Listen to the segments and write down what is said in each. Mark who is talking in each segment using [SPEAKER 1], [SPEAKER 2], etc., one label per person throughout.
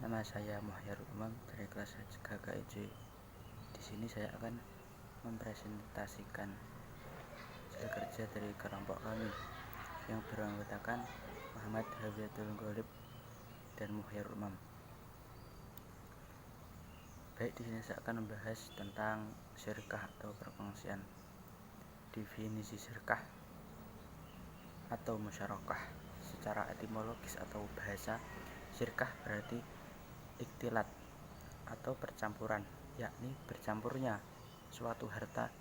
[SPEAKER 1] Nama saya Muhairul Umam dari kelas KKIJ. Di sini saya akan mempresentasikan hasil kerja dari kelompok kami yang beranggotakan Muhammad Hafiatul Ghalib dan Muhairul Umam. Baik, di sini saya akan membahas tentang syirkah atau perkongsian. Definisi syirkah atau musyarakah secara etimologis atau bahasa, syirkah berarti ikhtilat atau percampuran, yakni bercampurnya suatu harta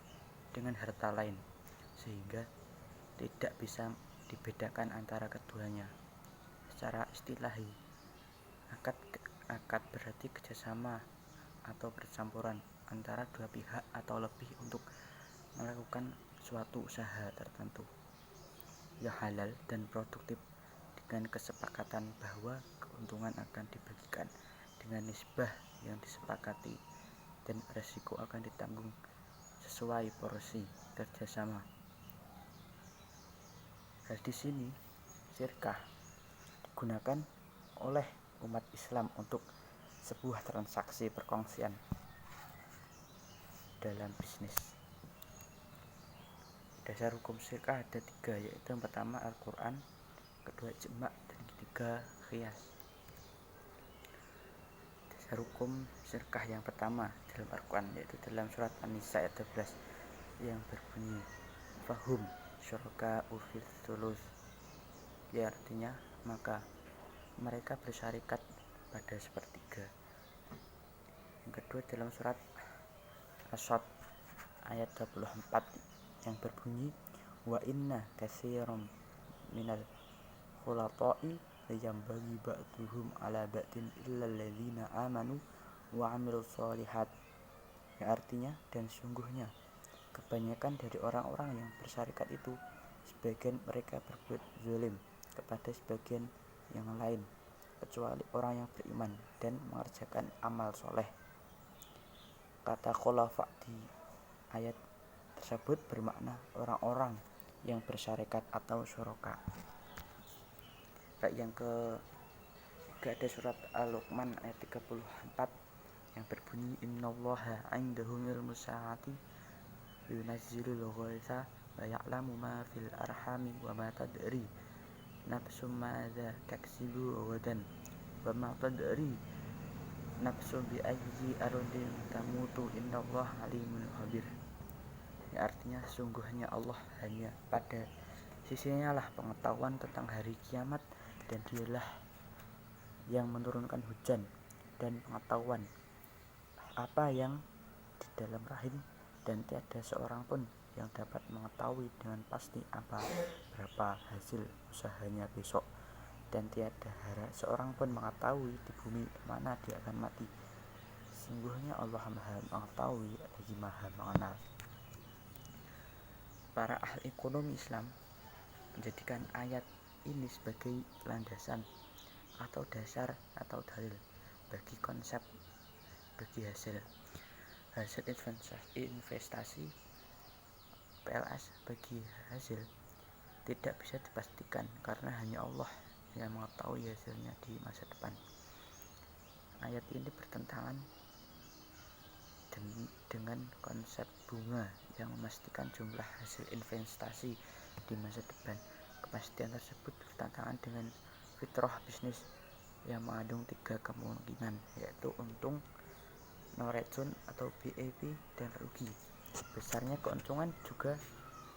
[SPEAKER 1] dengan harta lain sehingga tidak bisa dibedakan antara keduanya. Secara istilahi, akad berarti kerjasama atau percampuran antara dua pihak atau lebih untuk melakukan suatu usaha tertentu yang halal dan produktif dengan kesepakatan bahwa keuntungan akan dibagikan dengan nisbah yang disepakati dan resiko akan ditanggung sesuai porsi kerjasama. Di sini syirkah digunakan oleh umat Islam untuk sebuah transaksi perkongsian dalam bisnis. Dasar hukum syirkah ada 3, yaitu yang pertama Al-Quran, kedua ijma', dan ketiga qiyas. Dasar hukum syirkah yang pertama dalam Al-Quran yaitu dalam surat An-Nisa ayat 12 yang berbunyi fahum syuraka'u fil thuluth, ya artinya maka mereka bersyarikat pada sepertiga. Yang kedua dalam surat As-Sad ayat 24 yang berbunyi wa inna katsiran minal khulata'i layambaghi ba'duhum ala ba'din illa alladzina amanu wa 'amilus shalihat, yang artinya dan sungguhnya kebanyakan dari orang-orang yang bersyarikat itu sebagian mereka berbuat zalim kepada sebagian yang lain kecuali orang yang beriman dan mengerjakan amal soleh. Kata khulafa di ayat tersebut bermakna orang-orang yang bersyarikat atau syuraka. Baik, yang ketiga ada surat Al-Luqman ayat 34 yang berbunyi innallaha 'indahu ilmus sa'ati yunazzilul ghaitsa wa ya'lamu ma fil arhami wa ma tadri nafsum madza taksibu ghadan wa ma tadri nafsum bi ayyi ardin tamutu innallaha alimun khabir. Ya, artinya sungguhnya Allah hanya pada sisinya lah pengetahuan tentang hari kiamat dan dialah yang menurunkan hujan dan pengetahuan apa yang di dalam rahim, dan tiada seorang pun yang dapat mengetahui dengan pasti berapa hasil usahanya besok, dan tiada seorang pun mengetahui di bumi mana dia akan mati. Sungguhnya Allah Maha mengetahui lagi Maha mengenal. Para ahli ekonomi Islam menjadikan ayat ini sebagai landasan atau dasar atau dalil bagi konsep bagi hasil investasi PLS. Bagi hasil tidak bisa dipastikan karena hanya Allah yang mengetahui hasilnya di masa depan. Ayat ini bertentangan dengan konsep bunga yang memastikan jumlah hasil investasi di masa depan. Kepastian tersebut bertentangan dengan fitrah bisnis yang mengandung 3 kemungkinan, yaitu untung, no return atau BEP, dan rugi. Besarnya keuntungan juga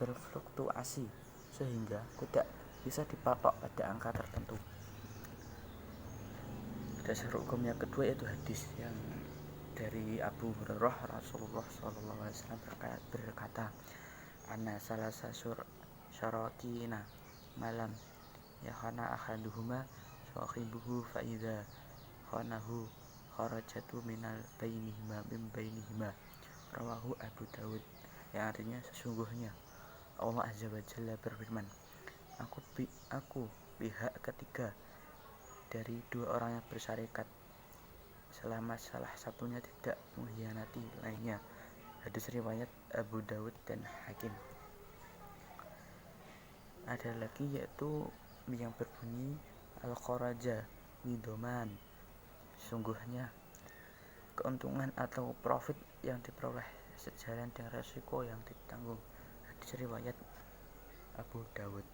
[SPEAKER 1] berfluktuasi sehingga tidak bisa dipatok pada angka tertentu. Dasar hukum yang kedua yaitu hadis yang dari Abu Hurairah Rasulullah SAW berkata anna salasa syaratina malam yakhana akhaduhuma sahibuhu fa'idha khanahu kharajatu minal bainihima rawahu Abu Dawud, yang artinya sesungguhnya Allah Azza wa Jalla berfirman, aku pihak ketiga dari 2 orang yang bersyarikat selama salah satunya tidak mengkhianati lainnya. Hadis riwayat Abu Dawud dan Hakim. Ada lagi yaitu yang berbunyi al-kharaja widoman Sungguhnya keuntungan atau profit yang diperoleh sejalan dengan resiko yang ditanggung. Hadis riwayat Abu Dawud.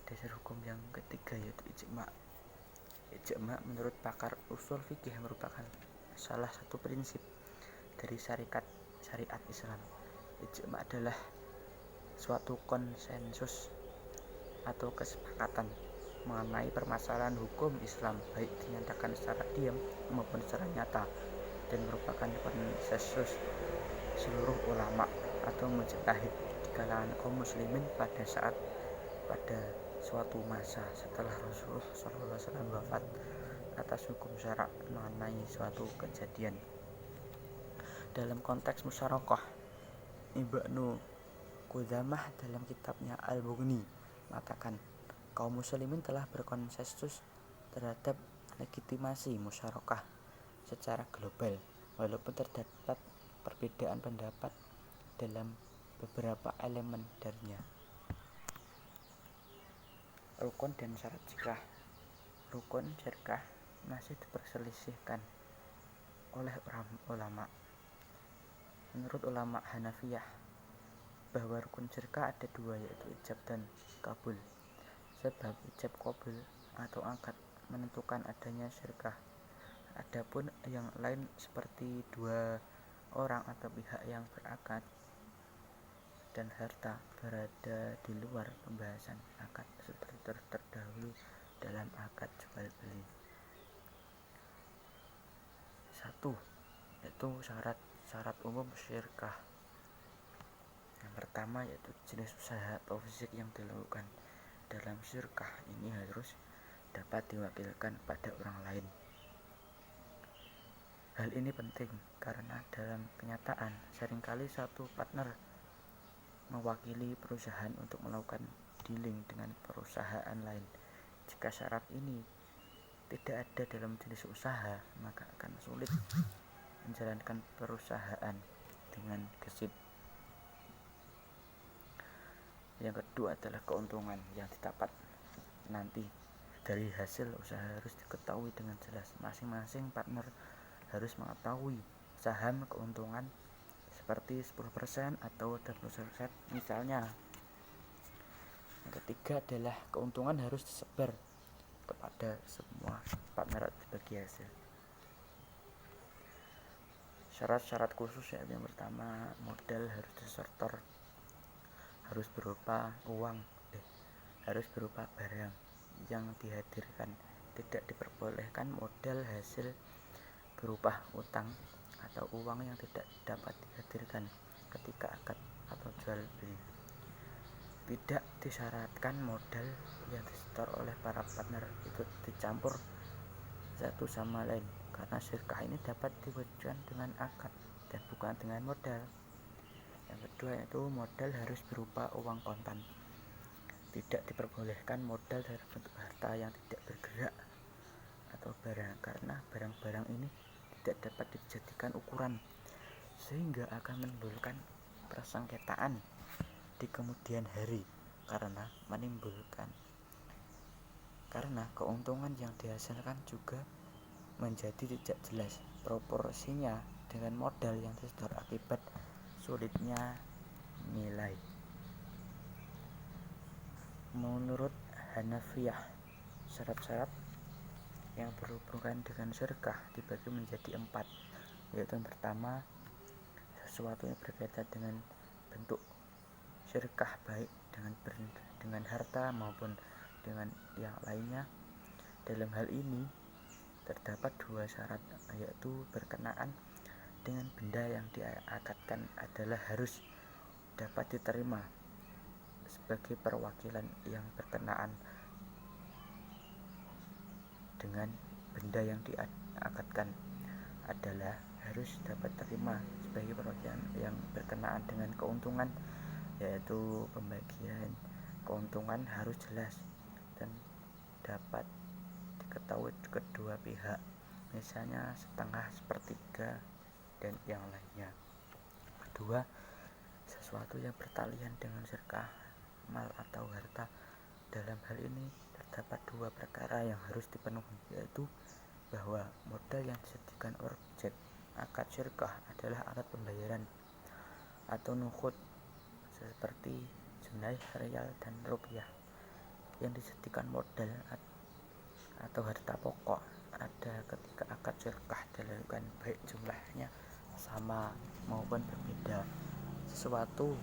[SPEAKER 1] Dasar hukum yang ketiga yaitu ijma'. Ijma' menurut pakar usul fikih merupakan salah satu prinsip dari syariat Islam. Ijma' adalah suatu konsensus atau kesepakatan mengenai permasalahan hukum Islam, baik dinyatakan secara diam maupun secara nyata, dan merupakan konsensus seluruh ulama atau mujtahid di kalangan kaum muslimin pada suatu masa setelah Rasulullah SAW wafat atas hukum syarak mengenai suatu kejadian. Dalam konteks musyarakah, Ibnu Qudamah dalam kitabnya Al-Mughni mengatakan kaum muslimin telah berkonsensus terhadap legitimasi musyarakah secara global, walaupun terdapat perbedaan pendapat dalam beberapa elemen darinya. Rukun dan syarat zikah. Rukun zikah masih diperselisihkan oleh ulama. Menurut ulama Hanafiyah, bahwa rukun zikah ada dua, yaitu ijab dan kabul. Sebab ijab kabul atau akad menentukan adanya zikah. Adapun yang lain seperti dua orang atau pihak yang berakad dan harta berada di luar pembahasan akad seperti terdahulu dalam akad jual beli. 1. Yaitu syarat umum syirkah. Yang pertama yaitu jenis usaha atau fisik yang dilakukan dalam syirkah ini harus dapat diwakilkan pada orang lain. Hal ini penting karena dalam kenyataan seringkali satu partner mewakili perusahaan untuk melakukan dealing dengan perusahaan lain. Jika syarat ini tidak ada dalam jenis usaha, maka akan sulit menjalankan perusahaan dengan gesit. Yang kedua adalah keuntungan yang didapat nanti dari hasil usaha harus diketahui dengan jelas. Masing-masing partner harus mengetahui saham keuntungan seperti 10% atau 20% misalnya. Yang ketiga adalah keuntungan harus disebar kepada semua partner dibagi hasil. Syarat-syarat khusus yang pertama, modal harus disetor, harus berupa barang yang dihadirkan. Tidak diperbolehkan modal hasil berupa utang atau uang yang tidak dapat dihadirkan ketika akad atau jual beli. Tidak disyaratkan modal yang disetor oleh para partner itu dicampur satu sama lain, karena syirkah ini dapat diwujudkan dengan akad dan bukan dengan modal. Yang kedua yaitu modal harus berupa uang kontan. Tidak diperbolehkan modal dalam bentuk harta yang tidak bergerak atau barang, karena barang-barang ini tidak dapat dijadikan ukuran sehingga akan menimbulkan persengketaan di kemudian hari karena keuntungan yang dihasilkan juga menjadi tidak jelas proporsinya dengan modal yang disetor akibat sulitnya nilai. Menurut Hanafiyah, syarat-syarat yang berhubungan dengan syirkah dibagi menjadi 4, yaitu yang pertama, sesuatu yang berkaitan dengan bentuk syirkah baik dengan harta maupun dengan yang lainnya. Dalam hal ini terdapat dua syarat, yaitu berkenaan dengan benda yang diakadkan adalah harus dapat diterima sebagai perwakilan yang berkenaan dengan benda yang diakadkan adalah harus dapat terima sebagai perwakilan yang berkenaan dengan keuntungan, yaitu pembagian keuntungan harus jelas dan dapat diketahui kedua pihak, misalnya setengah, sepertiga, dan yang lainnya. Kedua, sesuatu yang bertalian dengan syirkah, mal atau harta Dalam hal ini terdapat dua perkara yang harus dipenuhi, yaitu bahwa modal yang disediakan objek akad syirkah adalah alat pembayaran atau nuqud seperti junai, rial, dan rupiah. Yang disediakan modal atau harta pokok ada ketika akad syirkah dilakukan, baik jumlahnya sama maupun berbeda. Sesuatu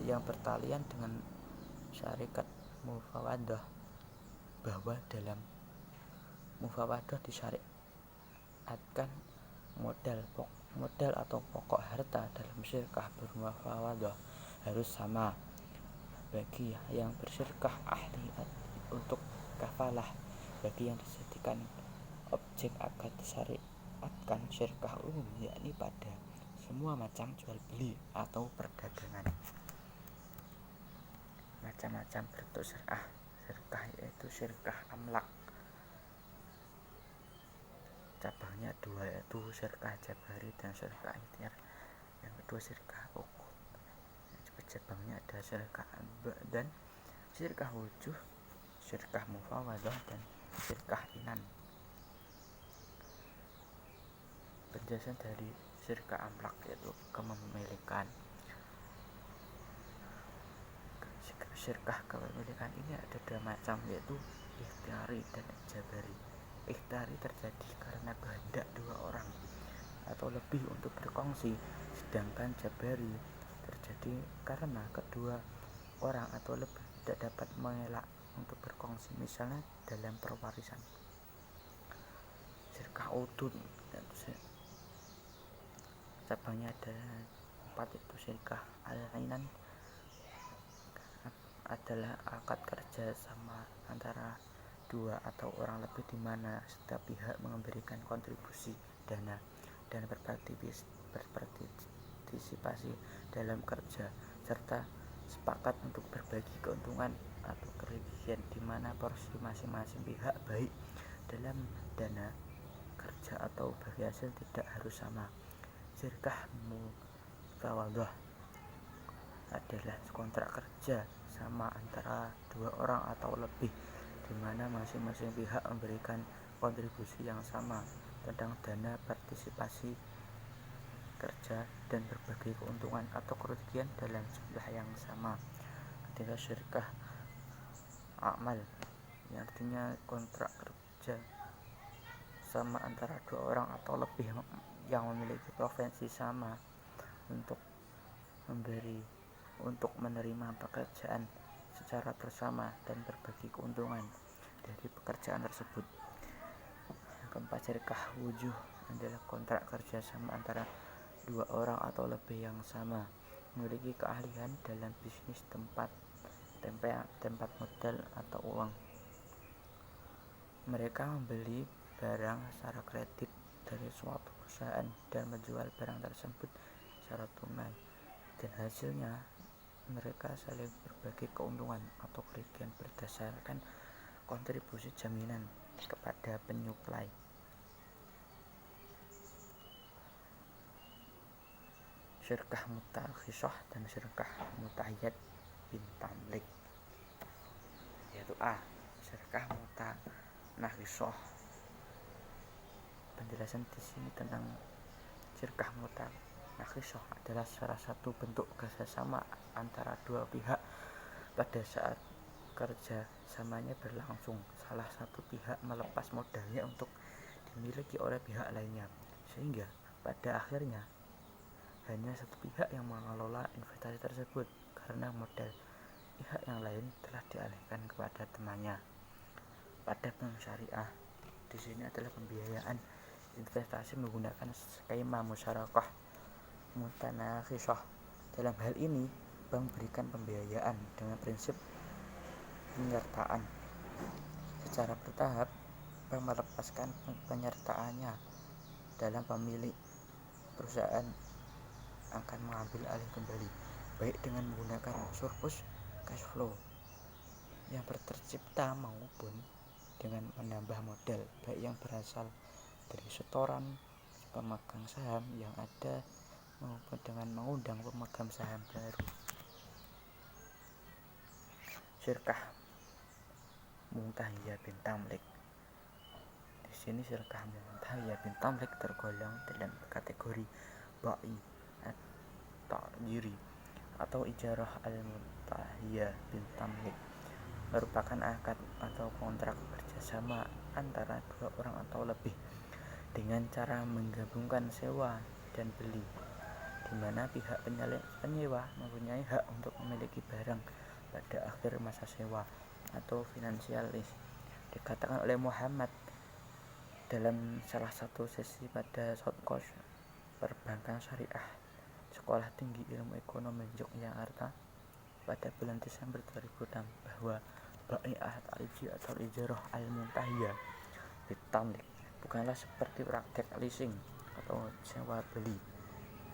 [SPEAKER 1] yang bertalian dengan syarikat mufawadah, bahwa dalam mufawadah disyariatkan modal atau pokok harta dalam syirkah bermufawadah harus sama bagi yang bersyirkah ahli untuk kafalah. Bagi yang disediakan objek akad disyariatkan syirkah umum, yakni pada semua macam jual beli atau perdagangan. Macam-macam bentuk syirkah yaitu syirkah amlak, cabangnya dua, yaitu syirkah jabari dan syirkah ikhtiar. Yang kedua syirkah uqud, cabangnya ada syirkah amba dan syirkah wujuh, syirkah mufawadah, dan syirkah inan. Penjelasan dari syirkah amlak yaitu kepemilikan. Syirkah kepemilikan ini ada dua macam, yaitu ikhtiari dan jabari. Ikhtiari terjadi karena kehendak dua orang atau lebih untuk berkongsi, sedangkan jabari terjadi karena kedua orang atau lebih tidak dapat mengelak untuk berkongsi, misalnya dalam perwarisan. Syirkah udun, cabangnya ada 4, yaitu syirkah al-inan adalah akad kerja sama antara dua atau orang lebih di mana setiap pihak memberikan kontribusi dana dan berpartisipasi dalam kerja serta sepakat untuk berbagi keuntungan atau kerugian, di mana porsi masing-masing pihak baik dalam dana kerja atau bagi hasil tidak harus sama. Syirkah mufawadah adalah kontrak kerja sama antara dua orang atau lebih, di mana masing-masing pihak memberikan kontribusi yang sama tentang dana partisipasi kerja dan berbagi keuntungan atau kerugian dalam jumlah yang sama. Ketiga syirkah amal, yang artinya kontrak kerja sama antara dua orang atau lebih yang memiliki profesi sama untuk menerima pekerjaan secara bersama dan berbagi keuntungan dari pekerjaan tersebut. Keempat, syirkah wujuh adalah kontrak kerja sama antara dua orang atau lebih yang sama memiliki keahlian dalam bisnis tempat modal atau uang. Mereka membeli barang secara kredit dari suatu perusahaan dan menjual barang tersebut secara tunai, dan hasilnya mereka saling berbagi keuntungan atau kerugian berdasarkan kontribusi jaminan kepada penyuplai. Syirkah mutakhisah dan syirkah mutahiyat bin tamlik, yaitu A. Syirkah mutakhisah. Penjelasan di sini tentang syirkah mutakhisah adalah salah satu bentuk kerjasama antara dua pihak pada saat kerja samanya berlangsung. Salah satu pihak melepas modalnya untuk dimiliki oleh pihak lainnya, sehingga pada akhirnya hanya satu pihak yang mengelola investasi tersebut karena modal pihak yang lain telah dialihkan kepada temannya. Pada bank syariah, di sini adalah pembiayaan investasi menggunakan skema musyarakah mutanakhisah. Dalam hal ini, bank berikan pembiayaan dengan prinsip penyertaan. Secara bertahap, bank melepaskan penyertaannya dalam pemilik perusahaan akan mengambil alih kembali, baik dengan menggunakan surplus cash flow yang tercipta maupun dengan menambah modal, baik yang berasal dari setoran pemegang saham yang ada maupun dengan mengundang pemegang saham baru. Syirkah Muntahiyah bin Tamlik. Di sini Syirkah Muntahiyah bin Tamlik tergolong dalam kategori ba'i at-ta'jiri atau ijarah al-Muntahiyah bin Tamlik, merupakan akad atau kontrak kerjasama antara dua orang atau lebih dengan cara menggabungkan sewa dan beli, di mana pihak penyewa mempunyai hak untuk memiliki barang pada akhir masa sewa atau financial lease. Dikatakan oleh Muhammad dalam salah satu sesi pada South Coast Perbankan Syariah Sekolah Tinggi Ilmu Ekonomi Yogyakarta pada bulan Desember 2006 bahwa bai'ah atau ijarah al-muntahiyah bitamlik bukanlah seperti praktek leasing atau sewa beli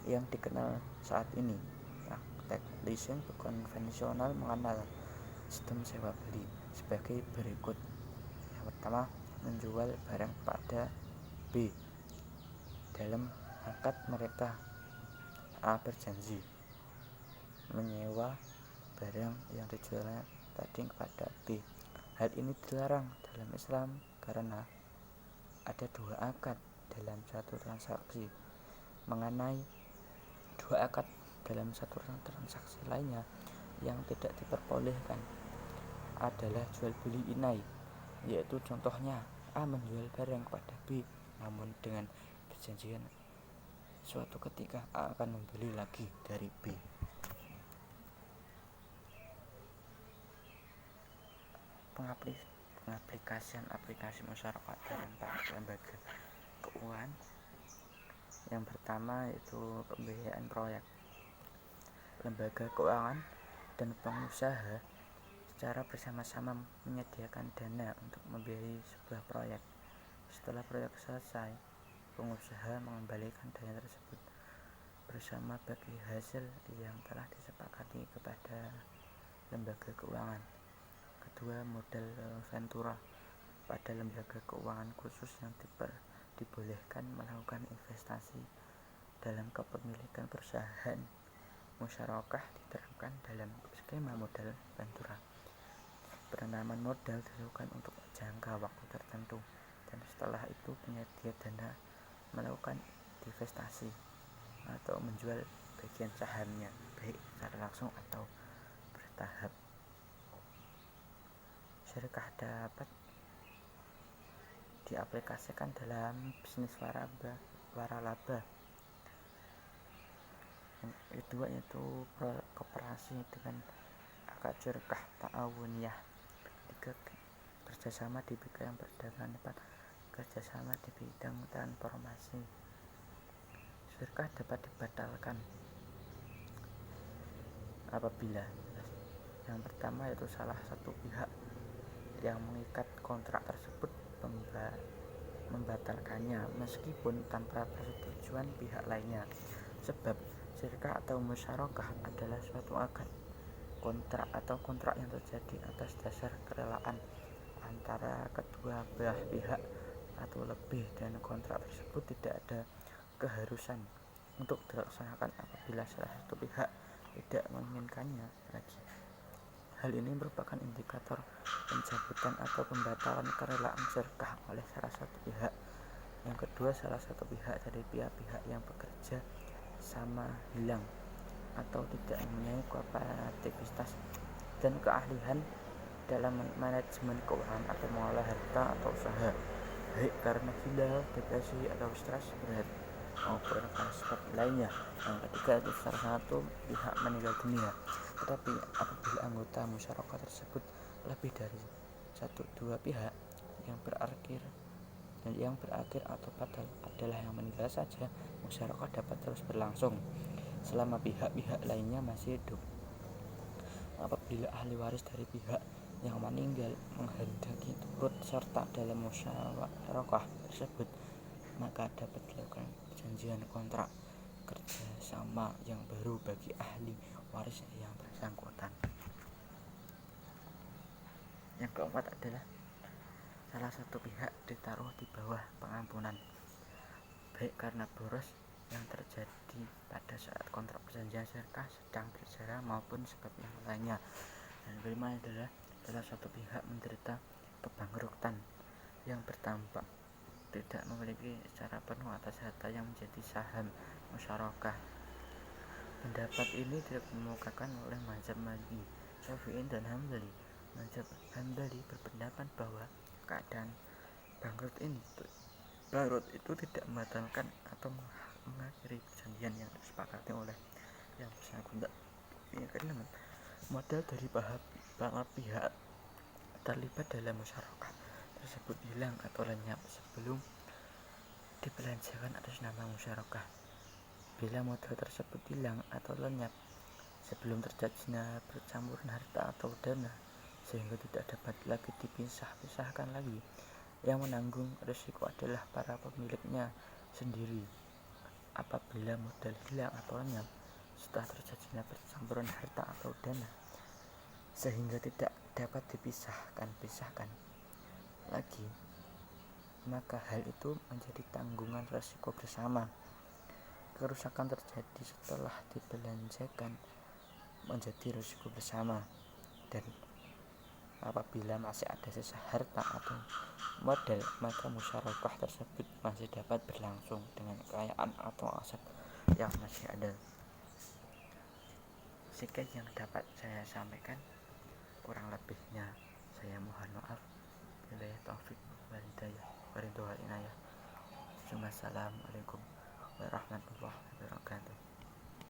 [SPEAKER 1] yang dikenal saat ini. Praktek leasing konvensional mengenal sistem sewa beli sebagai berikut. Yang pertama, menjual barang pada B. Dalam akad mereka, A berjanji menyewa barang yang dijualnya tadi kepada B. Hal ini dilarang dalam Islam karena ada dua akad dalam satu transaksi. Mengenai dua akad dalam satu transaksi lainnya yang tidak diperbolehkan adalah jual beli inai, yaitu contohnya A menjual barang kepada B, namun dengan perjanjian suatu ketika A akan membeli lagi dari B. Pengaplikasian aplikasi masyarakat dalam lembaga keuangan. Yang pertama yaitu pembiayaan proyek. Lembaga keuangan dan pengusaha secara bersama-sama menyediakan dana untuk membiayai sebuah proyek. Setelah proyek selesai, pengusaha mengembalikan dana tersebut bersama bagi hasil yang telah disepakati kepada lembaga keuangan. Kedua, modal ventura. Pada lembaga keuangan khusus yang dibolehkan melakukan investasi dalam kepemilikan perusahaan, musyarakah diterapkan dalam skema modal ventura. Penanaman modal dilakukan untuk jangka waktu tertentu, dan setelah itu penyedia dana melakukan divestasi atau menjual bagian sahamnya, baik secara langsung atau bertahap. Syirkah dapat diaplikasikan dalam bisnis waralaba. Yang kedua yaitu kooperasi dengan akad syirkah ta'awuniyah. Tiga, kerjasama di bidang perdagangan. Empat, kerjasama di bidang transformasi. Syirkah dapat dibatalkan apabila yang pertama yaitu salah satu pihak yang mengikat kontrak tersebut membatalkannya meskipun tanpa persetujuan pihak lainnya. Sebab syirkah atau musyarakah adalah suatu akad kontrak atau kontrak yang terjadi atas dasar kerelaan antara kedua belah pihak atau lebih, dan kontrak tersebut tidak ada keharusan untuk dilaksanakan apabila salah satu pihak tidak menginginkannya lagi. Hal ini merupakan indikator pencabutan atau pembatalan kerelaan syirkah oleh salah satu pihak. Yang kedua, salah satu pihak dari pihak-pihak yang bekerja sama hilang atau tidak mempunyai kompatibilitas dan keahlian dalam manajemen keuangan atau mengolah harta atau usaha, baik karena gila, depresi atau stres berat maupun karena sebab lainnya. Yang ketiga, itu salah satu pihak meninggal dunia, tetapi apabila anggota musyarakah tersebut lebih dari dua pihak yang berakhir atau fatal adalah yang meninggal saja, musyarakah dapat terus berlangsung selama pihak-pihak lainnya masih hidup. Apabila ahli waris dari pihak yang meninggal menghendaki turut serta dalam musyarakah tersebut, maka dapat dilakukan perjanjian kontrak kerjasama yang baru bagi ahli waris yang bersangkutan. Yang keempat adalah salah satu pihak ditaruh di bawah pengampunan, baik karena boros yang terjadi pada saat kontrak perjanjian syirkah sedang berjalan maupun sebab yang lainnya. Dan kelima adalah salah satu pihak menderita kebangkrutan yang berdampak tidak memiliki secara penuh atas harta yang menjadi saham musyarakah. Pendapat ini dikemukakan oleh mazhab Maliki, Syafi'i, dan Hambali. Mazhab Hambali berpendapat bahwa keadaan bangkrut itu tidak membatalkan atau mengakhiri perjanjian yang disepakati oleh yang bersangkutan. Yang keenam, modal dari para pihak terlibat dalam musyarakah tersebut hilang atau lenyap sebelum dibelanjakan atas nama musyarakah. Bila modal tersebut hilang atau lenyap sebelum terjadinya percampuran harta atau dana sehingga tidak dapat lagi dipisah-pisahkan lagi, yang menanggung risiko adalah para pemiliknya sendiri. Apabila modal hilang atau lenyap setelah terjadinya percampuran harta atau dana sehingga tidak dapat dipisahkan lagi, maka hal itu menjadi tanggungan risiko bersama. Kerusakan terjadi setelah dibelanjakan menjadi risiko bersama, dan apabila masih ada sisa harta atau modal, maka musyarakah tersebut masih dapat berlangsung dengan kekayaan atau aset yang masih ada. Sekian yang dapat saya sampaikan, kurang lebihnya saya mohon maaf. Billahi taufik wal hidayah wa ridha wal inayah. Assalamualaikum warahmatullahi wabarakatuh.